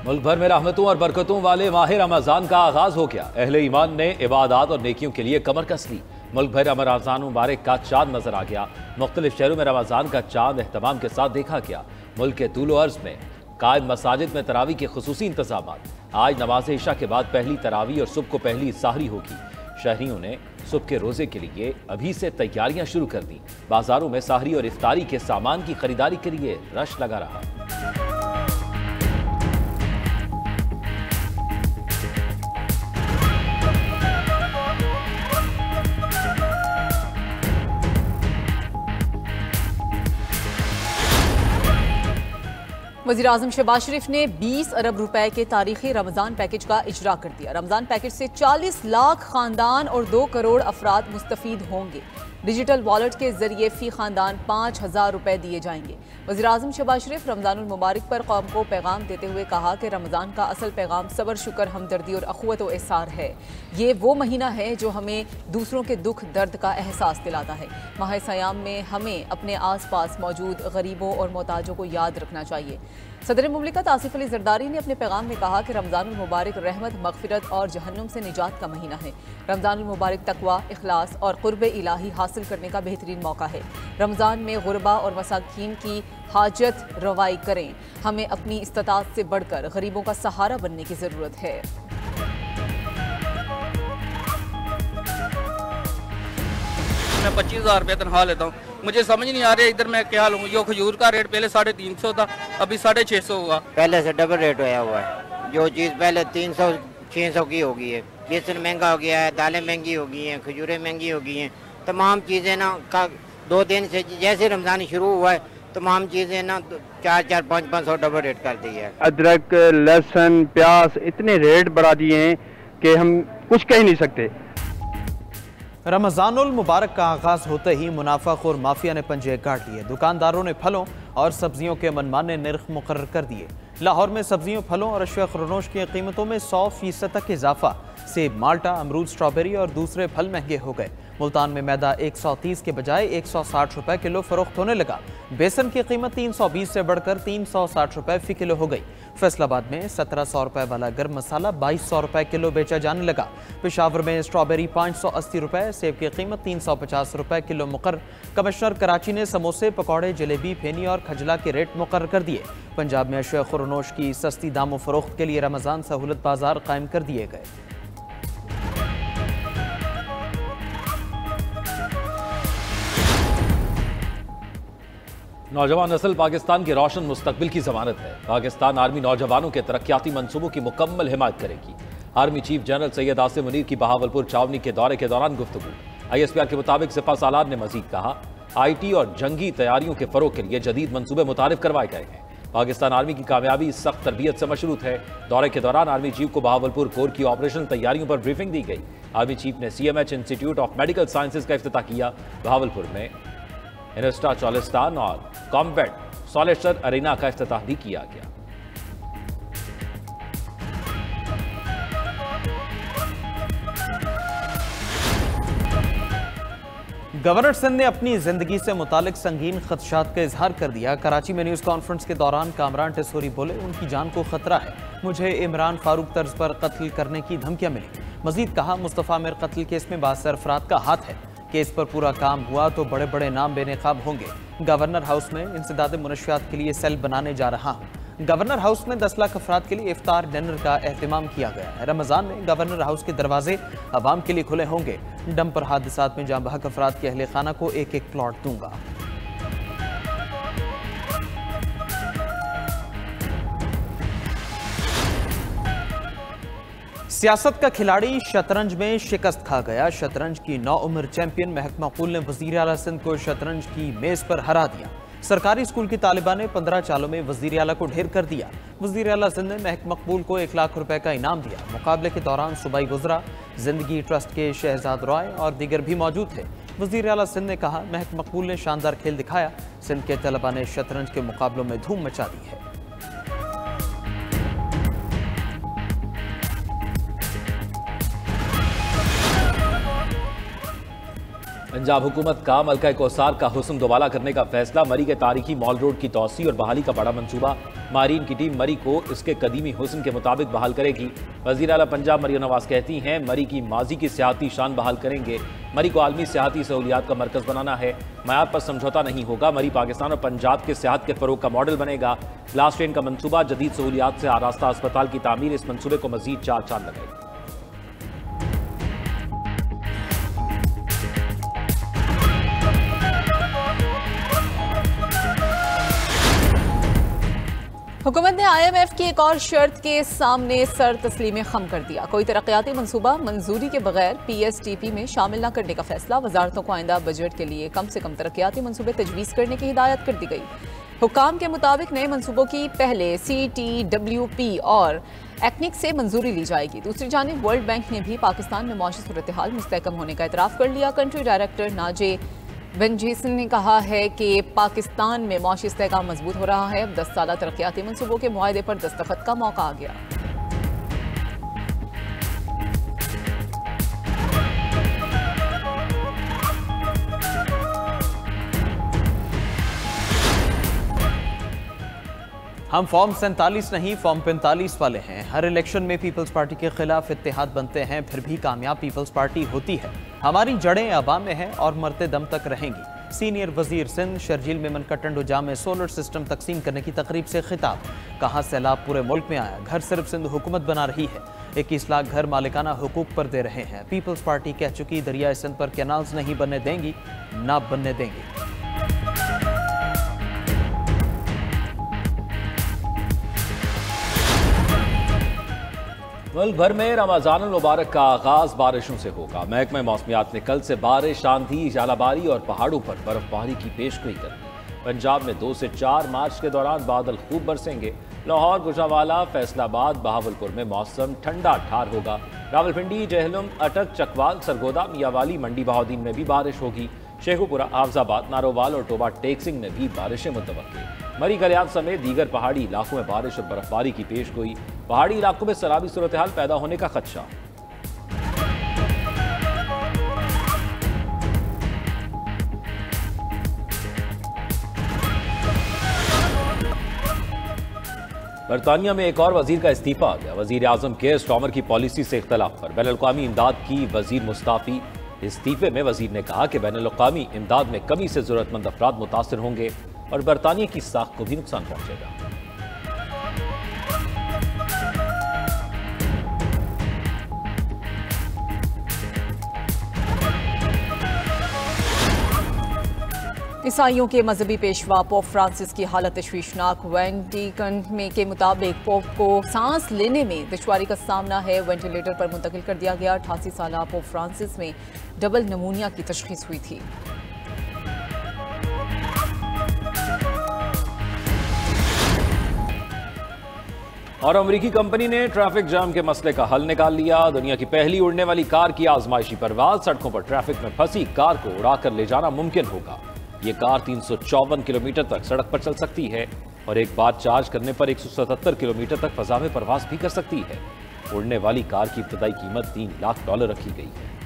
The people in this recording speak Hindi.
मुल्क भर में रहमतों और बरकतों वाले माह रमजान का आगाज हो गया। अहले ईमान ने इबादत और नेकियों के लिए कमर कस ली। मुल्क भर रमजान मुबारक का चांद नजर आ गया। मुख्तलिफ शहरों में रमजान का चांद एहतमाम के साथ देखा गया। मुल्क के तूलो अर्ज में कायम मसाजिद में तरावी के खुसूसी इंतजाम। आज नमाज इशा के बाद पहली तरावी और सुबह को पहली साहरी होगी। शहरियों ने सुबह के रोजे के लिए अभी से तैयारियां शुरू कर दी। बाजारों में साहरी और इफ्तारी के सामान की खरीदारी के लिए रश लगा रहा। वज़ीर-ए-आज़म शहबाज शरीफ ने 20 अरब रुपए के तारीखी रमजान पैकेज का इजरा कर दिया। रमजान पैकेज से 40 लाख खानदान और 2 करोड़ अफराद मुस्तफीद होंगे। डिजिटल वॉलेट के जरिए फी खानदान 5,000 रुपए दिए जाएंगे। वज़ीर-ए-आज़म शहबाज शरीफ रमजानुल मुबारक पर कौम को पैगाम देते हुए कहा कि रमजान का असल पैगाम सब्र, शुक्र, हमदर्दी और अखुवत व एहसार है। ये वो महीना है जो हमें दूसरों के दुख दर्द का एहसास दिलाता है। माह सयाम में हमें अपने आस पास मौजूद गरीबों और मोहताजों को याद रखना चाहिए। सदर मुमलिकत आसिफ अली जरदारी ने अपने पैगाम में कहा कि रमजानुल मुबारक रहमत, मगफिरत और जहन्नुम से निजात का महीना है। रमजानुल मुबारक तकवा, इखलास और कुर्ब इलाही हासिल करने का बेहतरीन मौका है। रमजान में गुरबा और मसाकीन की हाजत रवाई करें। हमें अपनी इस्तात से बढ़कर गरीबों का सहारा बनने की जरूरत है। मैं 25,000 रुपये तनख्वाह लेता हूँ। मुझे समझ नहीं आ रहा इधर मैं क्या लूँ। जो खजूर का रेट पहले 350 था, अभी 650 हुआ। पहले से डबल रेट होया हुआ है। जो चीज़ पहले 300-600 की हो गई है, बेसन महंगा हो गया है, दालें महंगी हो गई हैं, खजूरें महंगी हो गई हैं। तमाम चीज़ें ना का 2 दिन से जैसे रमज़ान शुरू हुआ है तमाम चीज़ें ना 400, 500 डबल रेट कर दी है। अदरक, लहसुन, प्याज इतने रेट बढ़ा दिए हैं कि हम कुछ कह नहीं सकते। रमज़ानुल मुबारक का आगाज होते ही मुनाफाखोर माफिया ने पंजे काट लिए। दुकानदारों ने फलों और सब्जियों के मनमाने निर्ख मुकर्रर कर दिए। लाहौर में सब्जियों, फलों और अशिया खुर्नोश की कीमतों में 100% तक इजाफा। सेब, माल्टा, अमरूद, स्ट्रॉबेरी और दूसरे फल महंगे हो गए। मुल्तान में मैदा 130 के बजाय 160 रुपए किलो फरोख्त होने लगा। बेसन की कीमत 320 से बढ़कर 360 रुपए फी किलो हो गई। फैसलाबाद में 1700 रुपए वाला गर्म मसाला 2200 रुपए किलो बेचा जाने लगा। पेशावर में स्ट्रॉबेरी 580 रुपए, सेब की कीमत 350 रुपए किलो मुकर्रर। कमिश्नर कराची ने समोसे, पकौड़े, जलेबी, फेनी और खजला के रेट मुकर्रर कर दिए। पंजाब में अशिया खुर्नोश की सस्ती दामों फरोख्त के लिए रमजान सहूलत बाजार कायम कर दिए गए। नौजवान नस्ल पाकिस्तान के रोशन मुस्तकबिल की जमानत है। पाकिस्तान आर्मी नौजवानों के तरक्याती मंसूबों की मुकम्मल हिमायत करेगी। Army chief general Syed Asim Munir की बहावलपुर छावनी के दौरे के दौरान गुफ्तगू। ISPR के मुताबिक सिपा सालार ने मजीद कहा, IT और जंगी तैयारियों के फरोग के लिए जदीद मंसूबे मुतारिफ करवाए गए हैं। पाकिस्तान आर्मी की कामयाबी सख्त तरबियत से मशरूत है। दौरे के दौरान आर्मी चीफ को बहावलपुर कोर की ऑपरेशनल तैयारियों पर ब्रीफिंग दी गई। आर्मी चीफ ने CMH institute of medical sciences का इफ्तिताह किया। बहावलपुर में इनेस्टा चौलिस्तान और कॉम्बैट सॉलिस्टर अरीना का इफ्तिताह भी किया गया। गवर्नर सिंध ने अपनी जिंदगी से मुतालिक संगीन खदशात का इजहार कर दिया। कराची में न्यूज़ कॉन्फ्रेंस के दौरान कामरान टेसोरी बोले, उनकी जान को खतरा है। मुझे इमरान फारूक तर्ज पर कत्ल करने की धमकियां मिली। मजीद कहा, मुस्तफ़ा मीर कत्ल केस में बासर अफराद का हाथ है। केस पर पूरा काम हुआ तो बड़े बड़े नाम बेनकाब होंगे। गवर्नर हाउस में इंसदाद मुनशियात के लिए सेल बनाने जा रहा हूँ। गवर्नर हाउस में 10 लाख अफराद के लिए इफ्तार डिनर का एहतमाम किया गया है। रमजान में गवर्नर हाउस के दरवाजे आवाम के लिए खुले होंगे। डंपर हादसात में जाँ बहक अफराद के अहले खाना को एक एक प्लॉट दूंगा। सियासत का खिलाड़ी शतरंज में शिकस्त खा गया। शतरंज की नौउम्र चैंपियन महक मकबूल ने वजीर आला सिंध को शतरंज की मेज पर हरा दिया। सरकारी स्कूल की तालिबा ने 15 चालों में वजीर आला को ढेर कर दिया। वजीर आला सिंध ने महक मकबूल को 1 लाख रुपए का इनाम दिया। मुकाबले के दौरान सूबाई गुजरा, जिंदगी ट्रस्ट के शहजाद रॉय और दीगर भी मौजूद थे। वजीर आला सिंध ने कहा, महक मकबूल ने शानदार खेल दिखाया। सिंध के तलबा ने शतरंज के मुकाबलों में धूम मचा दी है। पंजाब हुकूमत का मलका कोसार का हुस्न दोबाला करने का फैसला, मरी के तारीखी मॉल रोड की तोसी और बहाली का बड़ा मंसूबा। मारीन की टीम मरी को इसके कदीमी हुस्न के मुताबिक बहाल करेगी। वज़ीर आला पंजाब मरियम नवाज कहती हैं, मरी की माजी की सियाहती शान बहाल करेंगे। मरी को आलमी सियाहती सहूलियात का मरकज़ बनाना है, मयार पर समझौता नहीं होगा। मरी पाकिस्तान और पंजाब के सियाहत के फ़रोग का मॉडल बनेगा। ग्लास ट्रेन का मंसूबा, जदीद सहूलियात से आरास्ता अस्पताल की तामीर, इस मंसूबे को मजीद 4 चांद लगाएगी। हुकूमत ने IMF की एक और शर्त के सामने सर तस्लीम खम कर दिया। कोई तरक्याती मंसूबा मंजूरी के बगैर PSTP में शामिल न करने का फैसला। वजारतों को आइंदा बजट के लिए कम से कम तरक्याती मंसूबे तजवीज़ करने की हिदायत कर दी गई। हुकाम के मुताबिक नए मंसूबों की पहले CTWP और एक्निक से मंजूरी ली जाएगी। दूसरी जानिब वर्ल्ड बैंक ने भी पाकिस्तान में मौजूद सूरत हाल मुस्तहकम होने का एतराफ़ कर लिया। कंट्री डायरेक्टर नाजे बेंजेसन ने कहा है कि पाकिस्तान में मौशी इस्तेहकाम मजबूत हो रहा है। अब 10 साला तरक्याती मंसूबों के मुआहदे पर दस्तखत का मौका आ गया। हम फॉर्म 47 नहीं फॉर्म 45 वाले हैं। हर इलेक्शन में पीपल्स पार्टी के खिलाफ इत्तेहाद बनते हैं, फिर भी कामयाब पीपल्स पार्टी होती है। हमारी जड़ें अवाम में हैं और मरते दम तक रहेंगी। सीनियर वजीर सिंध शर्जील मेमन का टंडोजा में सोलर सिस्टम तकसीम करने की तकरीब से खिताब। कहा सैलाब पूरे मुल्क में आया, घर सिर्फ सिंध हुकूमत बना रही है। 21 लाख घर मालिकाना हुकूक पर दे रहे हैं। पीपल्स पार्टी कह चुकी दरिया सिंध पर कैनाल्स नहीं बनने देंगी, ना बनने देंगी। मुल्क भर में रमज़ान मुबारक का आगाज बारिशों से होगा। महकमा मौसमियात ने कल से बारिश, आंधी, झालाबारी और पहाड़ों पर बर्फबारी की पेशगोई कर दी। पंजाब में 2 से 4 मार्च के दौरान बादल खूब बरसेंगे। लाहौर, गुजरांवाला, फैसलाबाद, बहावलपुर में मौसम ठंडा ठार होगा। रावलपिंडी, जेहलम, अटक, चकवाल, सरगोदा, मियावाली, मंडी बहाउद्दीन में भी बारिश होगी। शेखुपुरा, हाफजाबाद, नारोवाल और टोबा टेक्सिंग में भी बारिशें मुतवक्के। मरी गलियात समेत दीगर पहाड़ी इलाकों में बारिश और बर्फबारी की पेशगोई। पहाड़ी इलाकों में सैलाबी सूरत हाल पैदा होने का खदशा। बरतानिया में एक और वजीर का इस्तीफा आ गया। वजीर आजम केयर स्टार्मर की पॉलिसी से इख्तलाफ पर बैनुल-अक़वामी इमदाद की वजीर मुस्ताफी। इस्तीफे में वजीर ने कहा कि बैनुल-अक़वामी इमदाद में कमी से जरूरतमंद अफराद मुतासर होंगे और बरतानिया की साख को भी नुकसान पहुंचेगा। ईसाइयों के मजहबी पेशवा पोप फ्रांसिस की हालत तशवीशनाक। वेटिकन में के मुताबिक पोप को सांस लेने में दुश्वारी का सामना है। वेंटिलेटर पर मुंतकिल कर दिया गया। 88 साल पोप फ्रांसिस में डबल नमूनिया की तशखीस हुई थी। और अमेरिकी कंपनी ने ट्रैफिक जाम के मसले का हल निकाल लिया। दुनिया की पहली उड़ने वाली कार की आजमाइशी परवाज। सड़कों पर ट्रैफिक में फंसी कार को उड़ाकर ले जाना मुमकिन होगा। ये कार 354 किलोमीटर तक सड़क पर चल सकती है और एक बार चार्ज करने पर 177 किलोमीटर तक फजा में परवाज भी कर सकती है। उड़ने वाली कार की इब्तदाई कीमत $3 लाख रखी गई है।